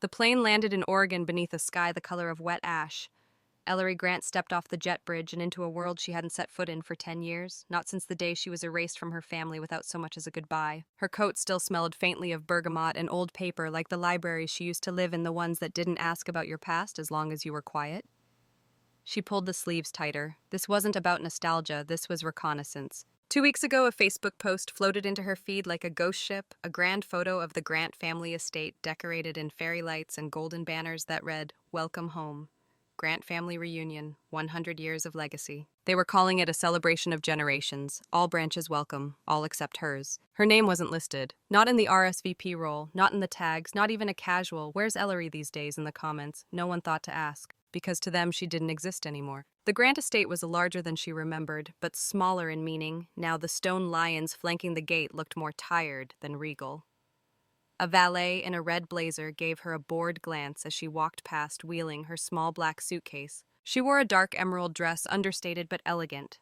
The plane landed in Oregon beneath a sky the color of wet ash. Ellery Grant stepped off the jet bridge and into a world she hadn't set foot in for 10 years, not since the day she was erased from her family without so much as a goodbye. Her coat still smelled faintly of bergamot and old paper, like the libraries she used to live in, the ones that didn't ask about your past as long as you were quiet. She pulled the sleeves tighter. This wasn't about nostalgia, this was reconnaissance. 2 weeks ago, a Facebook post floated into her feed like a ghost ship, a grand photo of the Grant family estate decorated in fairy lights and golden banners that read, "Welcome home. Grant family reunion, 100 years of legacy." They were calling it a celebration of generations, all branches welcome, all except hers. Her name wasn't listed, not in the RSVP roll, not in the tags, not even a casual "Where's Ellery these days?" in the comments. No one thought to ask, because to them she didn't exist anymore. The Grant estate was larger than she remembered, but smaller in meaning. Now the stone lions flanking the gate looked more tired than regal. A valet in a red blazer gave her a bored glance as she walked past, wheeling her small black suitcase. She wore a dark emerald dress, understated but elegant.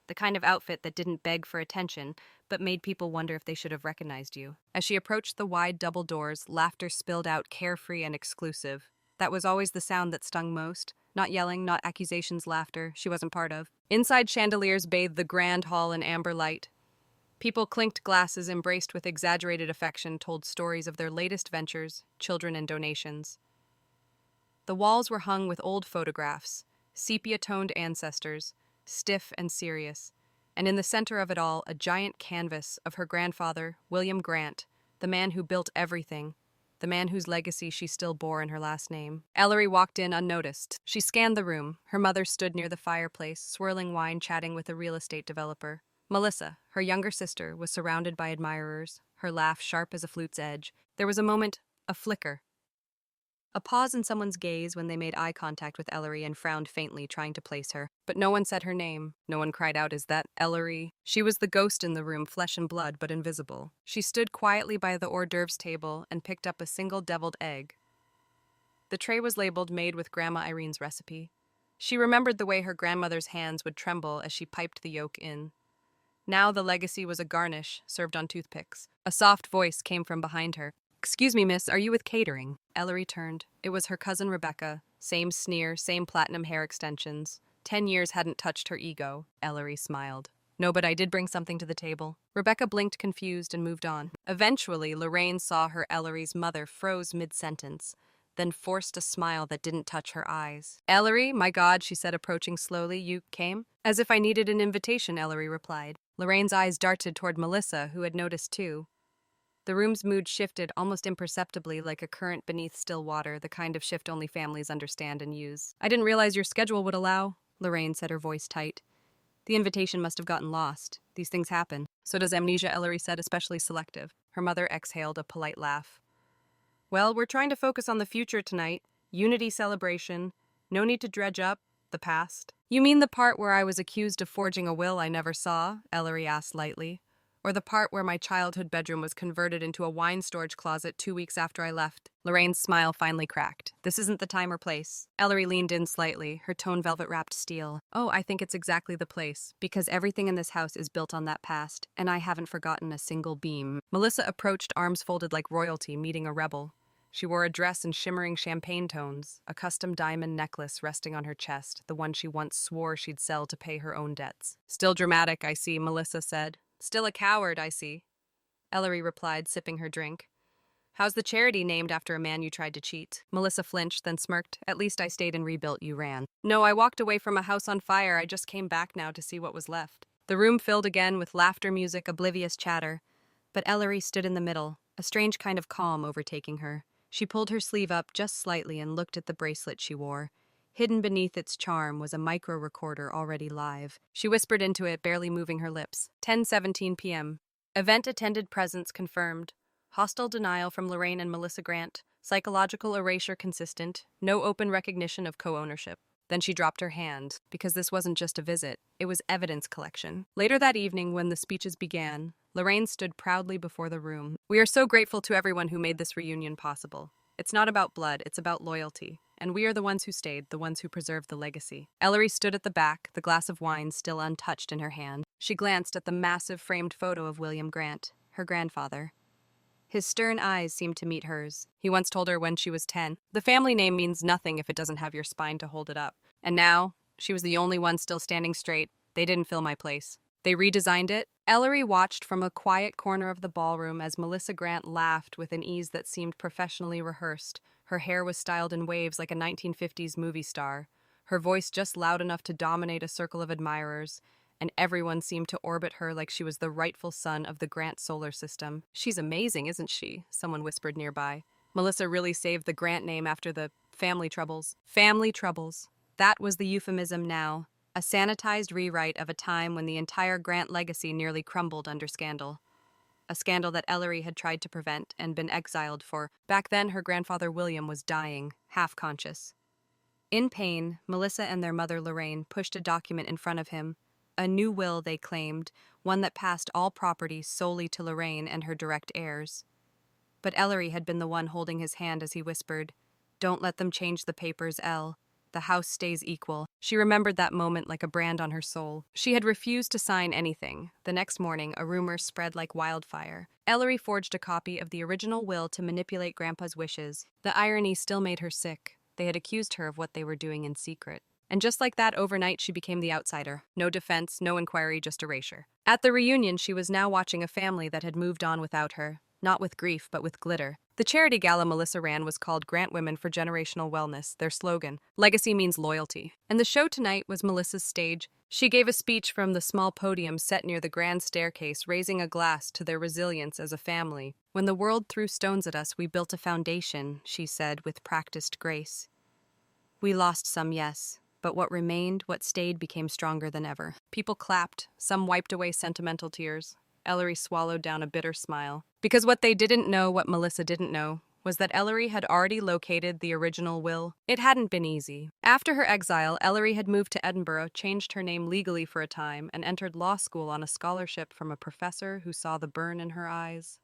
The kind of outfit that didn't beg for attention, but made people wonder if they should have recognized you. As she approached the wide double doors, laughter spilled out, carefree and exclusive. That was always the sound that stung most. Not yelling, not accusations, laughter she wasn't part of. Inside, chandeliers bathed the grand hall in amber light. People clinked glasses, embraced with exaggerated affection, told stories of their latest ventures, children and donations. The walls were hung with old photographs, sepia-toned ancestors, stiff and serious, and in the center of it all, a giant canvas of her grandfather, William Grant, the man who built everything, the man whose legacy she still bore in her last name. Ellery walked in unnoticed. She scanned the room. Her mother stood near the fireplace, swirling wine, chatting with a real estate developer. Melissa, her younger sister, was surrounded by admirers, her laugh sharp as a flute's edge. There was a moment, a flicker. A pause in someone's gaze when they made eye contact with Ellery and frowned faintly, trying to place her. But no one said her name. No one cried out, "Is that Ellery?" She was the ghost in the room, flesh and blood, but invisible. She stood quietly by the hors d'oeuvres table and picked up a single deviled egg. The tray was labeled "Made with Grandma Irene's recipe." She remembered the way her grandmother's hands would tremble as she piped the yolk in. Now the legacy was a garnish, served on toothpicks. A soft voice came from behind her. "Excuse me, miss, are you with catering?" Ellery turned. It was her cousin Rebecca. Same sneer, same platinum hair extensions. 10 years hadn't touched her ego. Ellery smiled. "No, but I did bring something to the table." Rebecca blinked confused and moved on. Eventually, Lorraine saw her. Ellery's mother froze mid-sentence, then forced a smile that didn't touch her eyes. "Ellery, my God," she said, approaching slowly. "You came?" "As if I needed an invitation," Ellery replied. Lorraine's eyes darted toward Melissa, who had noticed too. The room's mood shifted almost imperceptibly, like a current beneath still water, the kind of shift only families understand and use. "I didn't realize your schedule would allow," Lorraine said, her voice tight. "The invitation must have gotten lost. These things happen." "So does amnesia," Ellery said, "especially selective." Her mother exhaled a polite laugh. "Well, we're trying to focus on the future tonight. Unity celebration. No need to dredge up the past." "You mean the part where I was accused of forging a will I never saw?" Ellery asked lightly. "Or the part where my childhood bedroom was converted into a wine storage closet 2 weeks after I left?" Lorraine's smile finally cracked. "This isn't the time or place." Ellery leaned in slightly, her tone velvet-wrapped steel. "Oh, I think it's exactly the place, because everything in this house is built on that past, and I haven't forgotten a single beam." Melissa approached, arms folded like royalty meeting a rebel. She wore a dress in shimmering champagne tones, a custom diamond necklace resting on her chest, the one she once swore she'd sell to pay her own debts. "Still dramatic, I see," Melissa said. "Still a coward, I see," Ellery replied, sipping her drink. "How's the charity named after a man you tried to cheat?" Melissa flinched, then smirked. "At least I stayed and rebuilt, you ran." "No, I walked away from a house on fire. I just came back now to see what was left." The room filled again with laughter, music, oblivious chatter. But Ellery stood in the middle, a strange kind of calm overtaking her. She pulled her sleeve up just slightly and looked at the bracelet she wore. Hidden beneath its charm was a micro-recorder already live. She whispered into it, barely moving her lips. 10:17 p.m. Event attended, presence confirmed. Hostile denial from Lorraine and Melissa Grant. Psychological erasure consistent. No open recognition of co-ownership. Then she dropped her hand, because this wasn't just a visit, it was evidence collection. Later that evening, when the speeches began, Lorraine stood proudly before the room. "We are so grateful to everyone who made this reunion possible. It's not about blood, it's about loyalty. And we are the ones who stayed, the ones who preserved the legacy." Ellery stood at the back, the glass of wine still untouched in her hand. She glanced at the massive framed photo of William Grant, her grandfather. His stern eyes seemed to meet hers. He once told her when she was 10, "The family name means nothing if it doesn't have your spine to hold it up." And now, she was the only one still standing straight. They didn't fill my place. They redesigned it. Ellery watched from a quiet corner of the ballroom as Melissa Grant laughed with an ease that seemed professionally rehearsed. Her hair was styled in waves like a 1950s movie star. Her voice just loud enough to dominate a circle of admirers, and everyone seemed to orbit her like she was the rightful son of the Grant solar system. "She's amazing, isn't she?" someone whispered nearby. Melissa really saved the Grant name after the family troubles. Family troubles. That was the euphemism now. A sanitized rewrite of a time when the entire Grant legacy nearly crumbled under scandal. A scandal that Ellery had tried to prevent and been exiled for. Back then, her grandfather William was dying, half-conscious. In pain, Melissa and their mother Lorraine pushed a document in front of him. A new will, they claimed, one that passed all property solely to Lorraine and her direct heirs. But Ellery had been the one holding his hand as he whispered, "Don't let them change the papers, Elle. The house stays equal." She remembered that moment like a brand on her soul. She had refused to sign anything. The next morning, a rumor spread like wildfire. Ellery forged a copy of the original will to manipulate Grandpa's wishes. The irony still made her sick. They had accused her of what they were doing in secret. And just like that, overnight she became the outsider. No defense, no inquiry, just erasure. At the reunion, she was now watching a family that had moved on without her. Not with grief, but with glitter. The charity gala Melissa ran was called Grant Women for Generational Wellness, their slogan. Legacy means loyalty. And the show tonight was Melissa's stage. She gave a speech from the small podium set near the grand staircase, raising a glass to their resilience as a family. "When the world threw stones at us, we built a foundation," she said with practiced grace. "We lost some, yes. But what remained, what stayed, became stronger than ever." People clapped. Some wiped away sentimental tears. Ellery swallowed down a bitter smile. Because what they didn't know, what Melissa didn't know, was that Ellery had already located the original will. It hadn't been easy. After her exile, Ellery had moved to Edinburgh, changed her name legally for a time, and entered law school on a scholarship from a professor who saw the burn in her eyes.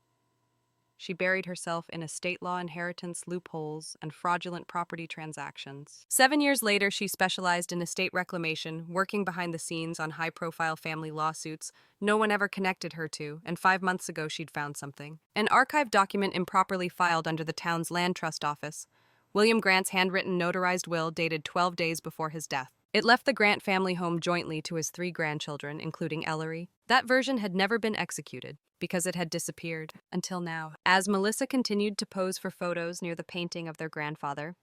She buried herself in estate law inheritance loopholes and fraudulent property transactions. 7 years later, she specialized in estate reclamation, working behind the scenes on high-profile family lawsuits no one ever connected her to, and 5 months ago she'd found something. An archived document improperly filed under the town's land trust office. William Grant's handwritten notarized will dated 12 days before his death. It left the Grant family home jointly to his 3 grandchildren, including Ellery. That version had never been executed, because it had disappeared, until now. As Melissa continued to pose for photos near the painting of their grandfather,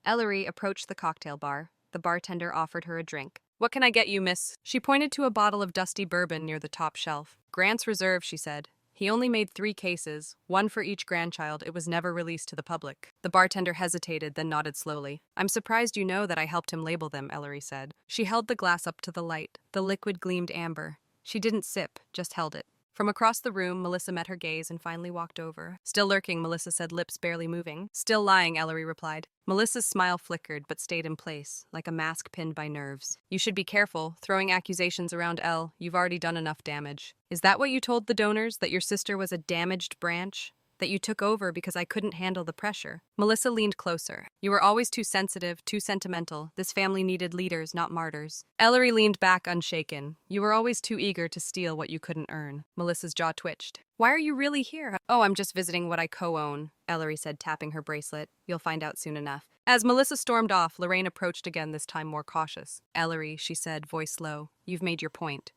Ellery approached the cocktail bar. The bartender offered her a drink. "What can I get you, miss?" She pointed to a bottle of dusty bourbon near the top shelf. "Grant's Reserve," she said. "He only made 3 cases, one for each grandchild. It was never released to the public." The bartender hesitated, then nodded slowly. "I'm surprised you know that I helped him label them," Ellery said. She held the glass up to the light. The liquid gleamed amber. She didn't sip, just held it. From across the room, Melissa met her gaze and finally walked over. "Still lurking," Melissa said, lips barely moving. "Still lying," Ellery replied. Melissa's smile flickered, but stayed in place, like a mask pinned by nerves. "You should be careful, throwing accusations around Elle. You've already done enough damage." "Is that what you told the donors, that your sister was a damaged branch? That you took over because I couldn't handle the pressure?" Melissa leaned closer. "You were always too sensitive, too sentimental. This family needed leaders, not martyrs." Ellery leaned back unshaken. "You were always too eager to steal what you couldn't earn." Melissa's jaw twitched. "Why are you really here?" "Oh, I'm just visiting what I co-own," Ellery said, tapping her bracelet. "You'll find out soon enough." As Melissa stormed off, Lorraine approached again, this time more cautious. "Ellery," she said, voice low, "you've made your point.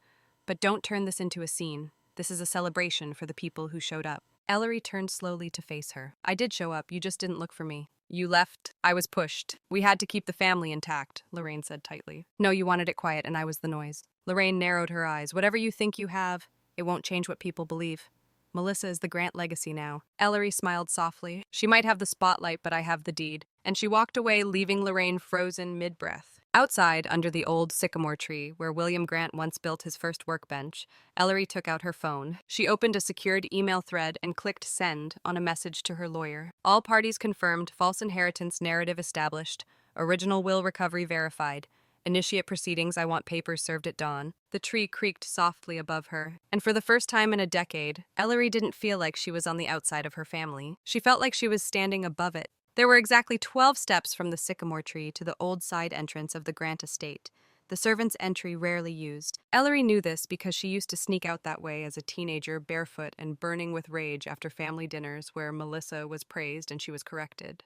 But don't turn this into a scene. This is a celebration for the people who showed up." Ellery turned slowly to face her. "I did show up, you just didn't look for me. You left. I was pushed. We had to keep the family intact," Lorraine said tightly. "No, you wanted it quiet and I was the noise." Lorraine narrowed her eyes. "Whatever you think you have, it won't change what people believe. Melissa is the Grant legacy now." Ellery smiled softly. "She might have the spotlight, but I have the deed." And she walked away, leaving Lorraine frozen mid-breath. Outside, under the old sycamore tree, where William Grant once built his first workbench, Ellery took out her phone. She opened a secured email thread and clicked send on a message to her lawyer. "All parties confirmed, false inheritance narrative established, original will recovery verified. Initiate proceedings, I want papers served at dawn." The tree creaked softly above her, and for the first time in a decade, Ellery didn't feel like she was on the outside of her family. She felt like she was standing above it. There were exactly 12 steps from the sycamore tree to the old side entrance of the Grant estate. the servant's entry rarely used. Ellery knew this because she used to sneak out that way as a teenager, barefoot and burning with rage after family dinners where Melissa was praised and she was corrected.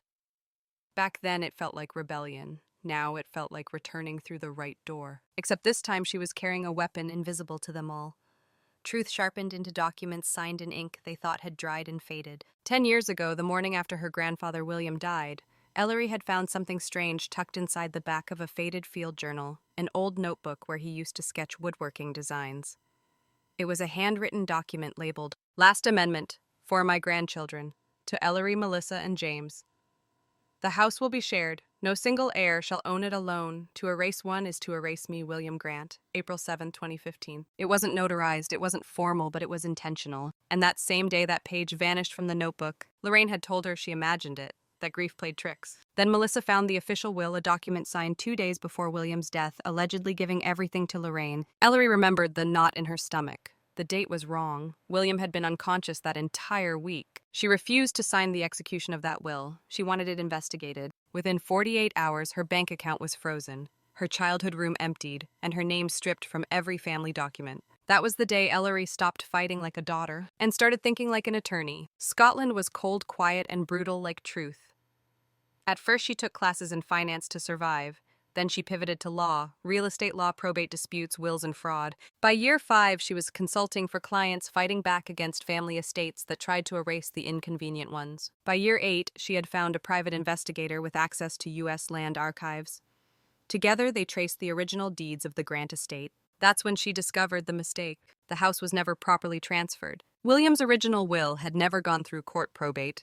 Back then it felt like rebellion. Now it felt like returning through the right door. Except this time she was carrying a weapon invisible to them all. Truth sharpened into documents signed in ink they thought had dried and faded. 10 years ago, the morning after her grandfather William died, Ellery had found something strange tucked inside the back of a faded field journal, an old notebook where he used to sketch woodworking designs. It was a handwritten document labeled, "Last Amendment, for my grandchildren, to Ellery, Melissa, and James. The house will be shared. No single heir shall own it alone. To erase one is to erase me, William Grant. April 7, 2015. It wasn't notarized, it wasn't formal, but it was intentional. And that same day that page vanished from the notebook, Lorraine had told her she imagined it, that grief played tricks. Then Melissa found the official will, a document signed 2 days before William's death, allegedly giving everything to Lorraine. Ellery remembered the knot in her stomach. The date was wrong. William had been unconscious that entire week. She refused to sign the execution of that will. She wanted it investigated. Within 48 hours, her bank account was frozen, her childhood room emptied, and her name stripped from every family document. That was the day Ellery stopped fighting like a daughter and started thinking like an attorney. Scotland was cold, quiet, and brutal like truth. At first, she took classes in finance to survive. Then she pivoted to law, real estate law, probate disputes, wills, and fraud. By year 5, she was consulting for clients fighting back against family estates that tried to erase the inconvenient ones. By year 8, she had found a private investigator with access to U.S. land archives. Together, they traced the original deeds of the Grant estate. That's when she discovered the mistake. The house was never properly transferred. William's original will had never gone through court probate.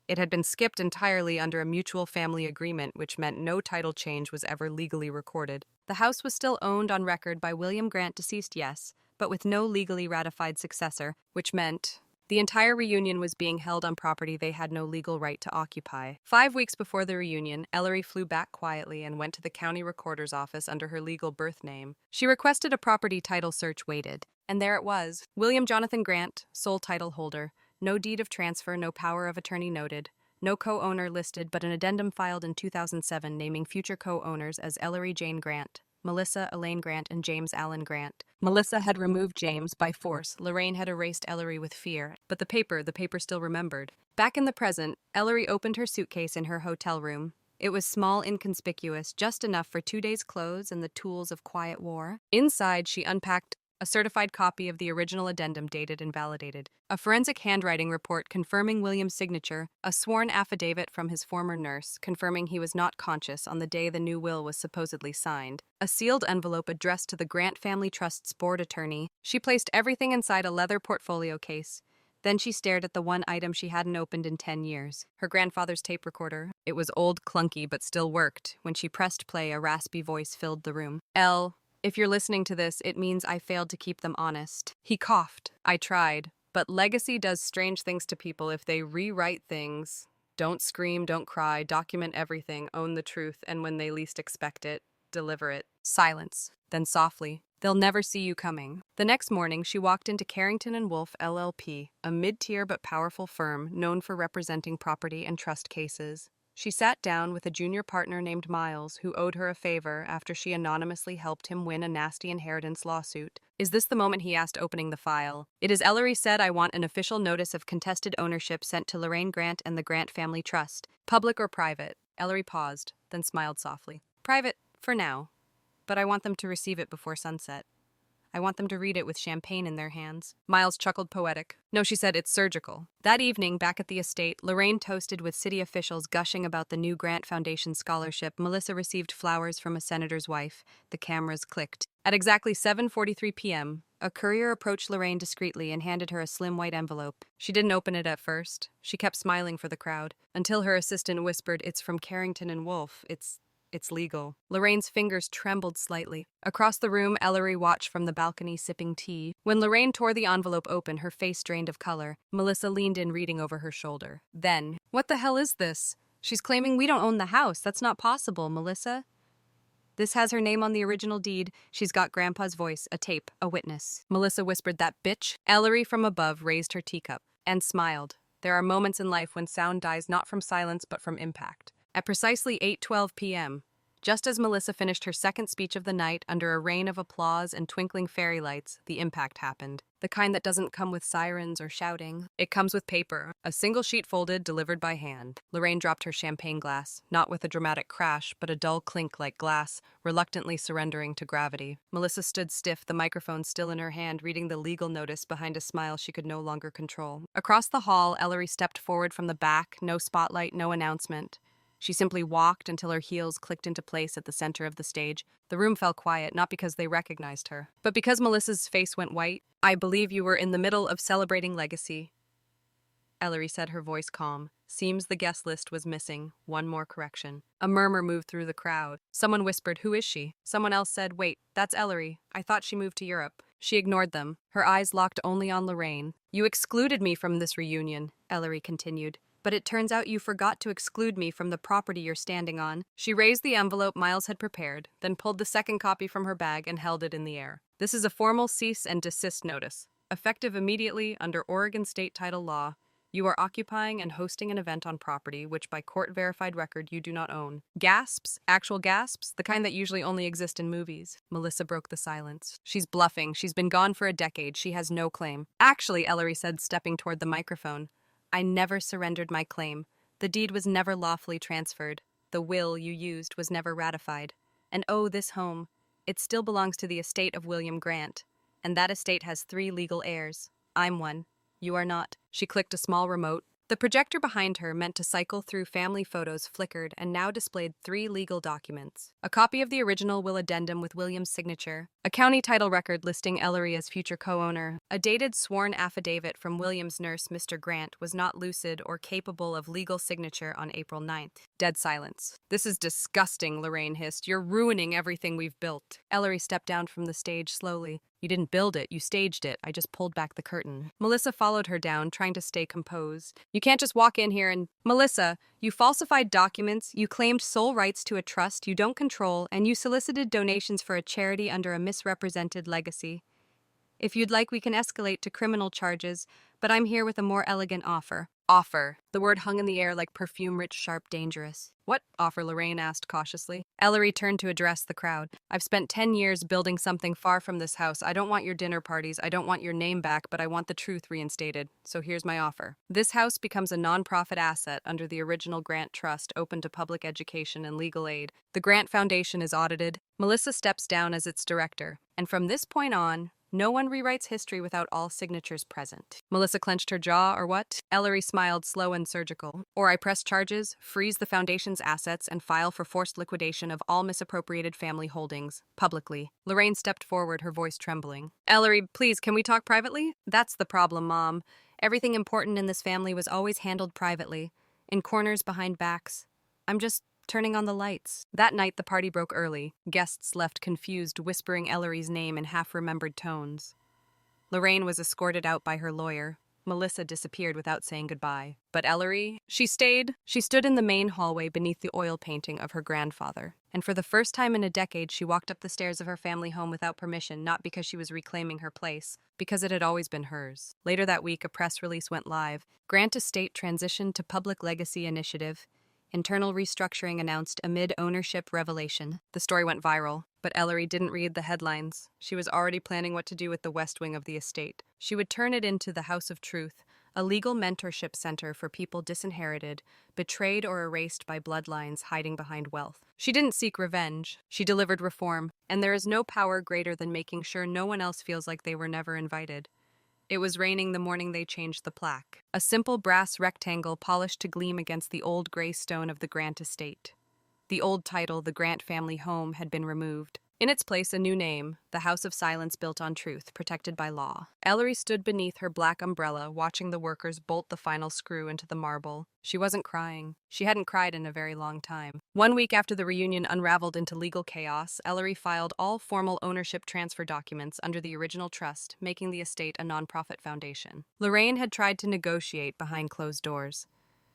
It had been skipped entirely under a mutual family agreement, which meant no title change was ever legally recorded. The house was still owned on record by William Grant, deceased, yes, but with no legally ratified successor, which meant the entire reunion was being held on property they had no legal right to occupy. 5 weeks before the reunion, Ellery flew back quietly and went to the county recorder's office under her legal birth name. She requested a property title search waited, and there it was. William Jonathan Grant, sole title holder. No deed of transfer, no power of attorney noted. No co-owner listed, but an addendum filed in 2007 naming future co-owners as Ellery Jane Grant, Melissa Elaine Grant, and James Allen Grant. Melissa had removed James by force. Lorraine had erased Ellery with fear. But the paper still remembered. Back in the present, Ellery opened her suitcase in her hotel room. It was small, inconspicuous, just enough for 2 days' clothes and the tools of quiet war. Inside, she unpacked a certified copy of the original addendum dated and validated, a forensic handwriting report confirming William's signature, a sworn affidavit from his former nurse confirming he was not conscious on the day the new will was supposedly signed, a sealed envelope addressed to the Grant Family Trust's board attorney. She placed everything inside a leather portfolio case. Then she stared at the one item she hadn't opened in 10 years, her grandfather's tape recorder. It was old, clunky, but still worked. When she pressed play, a raspy voice filled the room. If you're listening to this, it means I failed to keep them honest. He coughed. I tried. But legacy does strange things to people if they rewrite things. Don't scream, don't cry, document everything, own the truth, and when they least expect it, deliver it. Silence. Then softly, they'll never see you coming. The next morning, she walked into Carrington & Wolf LLP, a mid-tier but powerful firm known for representing property and trust cases. She sat down with a junior partner named Miles, who owed her a favor after she anonymously helped him win a nasty inheritance lawsuit. Is this the moment he asked, opening the file? It is. Ellery said, I want an official notice of contested ownership sent to Lorraine Grant and the Grant Family Trust. Public or private? Ellery paused, then smiled softly. Private, for now. But I want them to receive it before sunset. I want them to read it with champagne in their hands. Miles chuckled, poetic. No, she said, it's surgical. That evening, back at the estate, Lorraine toasted with city officials gushing about the new Grant Foundation scholarship. Melissa received flowers from a senator's wife. The cameras clicked. At exactly 7:43 p.m., a courier approached Lorraine discreetly and handed her a slim white envelope. She didn't open it at first. She kept smiling for the crowd, until her assistant whispered, it's from Carrington & Wolf. It's legal. Lorraine's fingers trembled slightly. Across the room, Ellery watched from the balcony, sipping tea. When Lorraine tore the envelope open, her face drained of color. Melissa leaned in, reading over her shoulder. Then, what the hell is this? She's claiming we don't own the house. That's not possible, Melissa. This has her name on the original deed. She's got Grandpa's voice, a tape, a witness. Melissa whispered, that bitch. Ellery from above raised her teacup and smiled. There are moments in life when sound dies not from silence but from impact. At precisely 8:12 p.m., Just as Melissa finished her second speech of the night under a rain of applause and twinkling fairy lights, the impact happened. The kind that doesn't come with sirens or shouting. It comes with paper, a single sheet folded, delivered by hand. Lorraine dropped her champagne glass, not with a dramatic crash, but a dull clink like glass, reluctantly surrendering to gravity. Melissa stood stiff, the microphone still in her hand, reading the legal notice behind a smile she could no longer control. Across the hall, Ellery stepped forward from the back, no spotlight, no announcement. She simply walked until her heels clicked into place at the center of the stage. The room fell quiet, not because they recognized her, but because Melissa's face went white. "I believe you were in the middle of celebrating legacy," Ellery said, her voice calm. Seems the guest list was missing. One more correction. A murmur moved through the crowd. Someone whispered, "Who is she?" Someone else said, "Wait, that's Ellery. I thought she moved to Europe." She ignored them, her eyes locked only on Lorraine. "You excluded me from this reunion," Ellery continued. "But it turns out you forgot to exclude me from the property you're standing on." She raised the envelope Miles had prepared, then pulled the second copy from her bag and held it in the air. "This is a formal cease and desist notice, effective immediately under Oregon state title law. You are occupying and hosting an event on property which by court-verified record you do not own." Gasps, actual gasps, the kind that usually only exist in movies. Melissa broke the silence. "She's bluffing. She's been gone for a decade. She has no claim." "Actually," Ellery said, stepping toward the microphone, "I never surrendered my claim. The deed was never lawfully transferred. The will you used was never ratified. And oh, this home, it still belongs to the estate of William Grant. And that estate has 3 legal heirs. I'm one. You are not." She clicked a small remote. The projector behind her, meant to cycle through family photos, flickered and now displayed 3 legal documents. A copy of the original will addendum with William's signature, a county title record listing Ellery as future co-owner, a dated sworn affidavit from William's nurse, Mr. Grant, was not lucid or capable of legal signature on April 9th. Dead silence. "This is disgusting," Lorraine hissed. "You're ruining everything we've built." Ellery stepped down from the stage slowly. "You didn't build it, you staged it. I just pulled back the curtain." Melissa followed her down, trying to stay composed. "You can't just walk in here and—" "Melissa, you falsified documents, you claimed sole rights to a trust you don't control, and you solicited donations for a charity under a misrepresented legacy. If you'd like, we can escalate to criminal charges, but I'm here with a more elegant offer." "Offer." The word hung in the air like perfume-rich, sharp, dangerous. "What offer?" Lorraine asked cautiously. Ellery turned to address the crowd. "I've spent 10 years building something far from this house. I don't want your dinner parties, I don't want your name back, but I want the truth reinstated. So here's my offer. This house becomes a non-profit asset under the original Grant Trust, open to public education and legal aid. The Grant Foundation is audited. Melissa steps down as its director. And from this point on, no one rewrites history without all signatures present." Melissa clenched her jaw, "Or what?" Ellery smiled, slow and surgical. "Or I press charges, freeze the foundation's assets, and file for forced liquidation of all misappropriated family holdings, publicly." Lorraine stepped forward, her voice trembling. "Ellery, please, can we talk privately?" "That's the problem, Mom. Everything important in this family was always handled privately, in corners behind backs. I'm just turning on the lights." That night, the party broke early. Guests left confused, whispering Ellery's name in half-remembered tones. Lorraine was escorted out by her lawyer. Melissa disappeared without saying goodbye. But Ellery, she stayed. She stood in the main hallway beneath the oil painting of her grandfather. And for the first time in a decade, she walked up the stairs of her family home without permission, not because she was reclaiming her place, because it had always been hers. Later that week, a press release went live. Grant Estate transitioned to Public Legacy Initiative. Internal restructuring announced amid ownership revelation. The story went viral, but Ellery didn't read the headlines. She was already planning what to do with the west wing of the estate. She would turn it into the House of Truth, a legal mentorship center for people disinherited, betrayed or erased by bloodlines hiding behind wealth. She didn't seek revenge. She delivered reform, and there is no power greater than making sure no one else feels like they were never invited. It was raining the morning they changed the plaque. A simple brass rectangle polished to gleam against the old gray stone of the Grant estate. The old title, The Grant Family Home, had been removed. In its place, a new name, the House of Silence built on truth, protected by law. Ellery stood beneath her black umbrella, watching the workers bolt the final screw into the marble. She wasn't crying. She hadn't cried in a very long time. 1 week after the reunion unraveled into legal chaos, Ellery filed all formal ownership transfer documents under the original trust, making the estate a nonprofit foundation. Lorraine had tried to negotiate behind closed doors.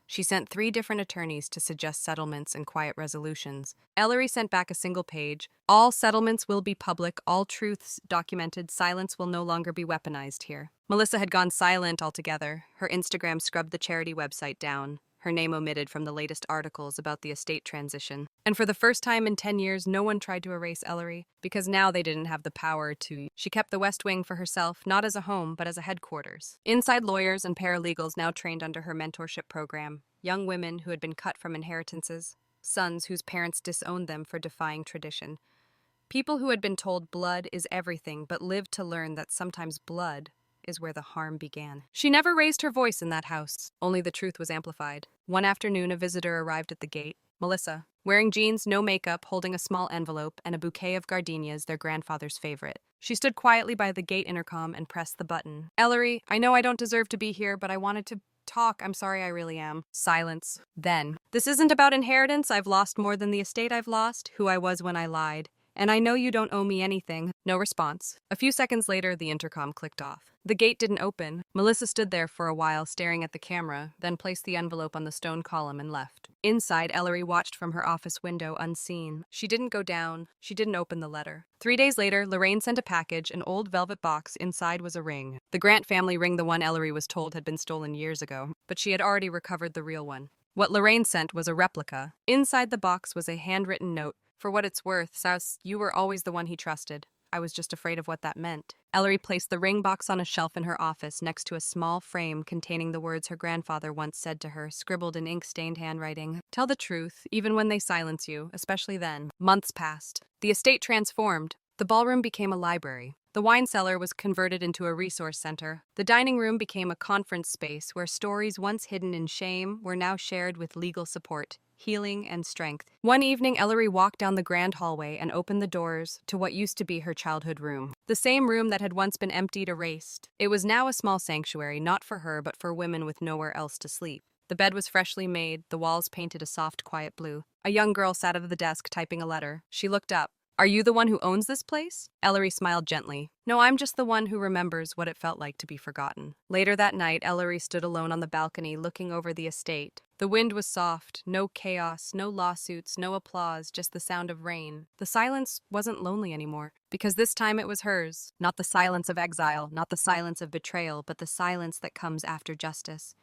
She sent 3 different attorneys to suggest settlements and quiet resolutions. Ellery sent back a single page. "All settlements will be public, all truths documented, silence will no longer be weaponized here." Melissa had gone silent altogether. Her Instagram scrubbed the charity website down. her name omitted from the latest articles about the estate transition. And for the first time in 10 years, no one tried to erase Ellery, because now they didn't have the power to. She kept the West Wing for herself, not as a home, but as a headquarters. Inside lawyers and paralegals now trained under her mentorship program, young women who had been cut from inheritances, sons whose parents disowned them for defying tradition. People who had been told blood is everything, but lived to learn that sometimes blood is where the harm began. She never raised her voice in that house, only the truth was amplified. One afternoon, a visitor arrived at the gate. Melissa, wearing jeans, no makeup, holding a small envelope and a bouquet of gardenias, their grandfather's favorite. She stood quietly by the gate intercom and pressed the button. Ellery, I know I don't deserve to be here, but I wanted to talk. I'm sorry, I really am. Silence. Then, this isn't about inheritance. I've lost more than the estate I've lost, who I was when I lied. And I know you don't owe me anything. No response. A few seconds later, the intercom clicked off. The gate didn't open. Melissa stood there for a while, staring at the camera, then placed the envelope on the stone column and left. Inside, Ellery watched from her office window, unseen. She didn't go down. She didn't open the letter. 3 days later, Lorraine sent a package, an old velvet box. Inside was a ring. The Grant family ring, the one Ellery was told had been stolen years ago, but she had already recovered the real one. What Lorraine sent was a replica. Inside the box was a handwritten note. For what it's worth, Saus, you were always the one he trusted. I was just afraid of what that meant. Ellery placed the ring box on a shelf in her office next to a small frame containing the words her grandfather once said to her, scribbled in ink-stained handwriting. Tell the truth, even when they silence you, especially then. Months passed. The estate transformed. The ballroom became a library. The wine cellar was converted into a resource center. The dining room became a conference space where stories once hidden in shame were now shared with legal support, healing, and strength. One evening, Ellery walked down the grand hallway and opened the doors to what used to be her childhood room. The same room that had once been emptied, erased. It was now a small sanctuary, not for her, but for women with nowhere else to sleep. The bed was freshly made, the walls painted a soft, quiet blue. A young girl sat at the desk typing a letter. She looked up. Are you the one who owns this place? Ellery smiled gently. No, I'm just the one who remembers what it felt like to be forgotten. Later that night, Ellery stood alone on the balcony looking over the estate. The wind was soft, no chaos, no lawsuits, no applause, just the sound of rain. The silence wasn't lonely anymore, because this time it was hers. Not the silence of exile, not the silence of betrayal, but the silence that comes after justice.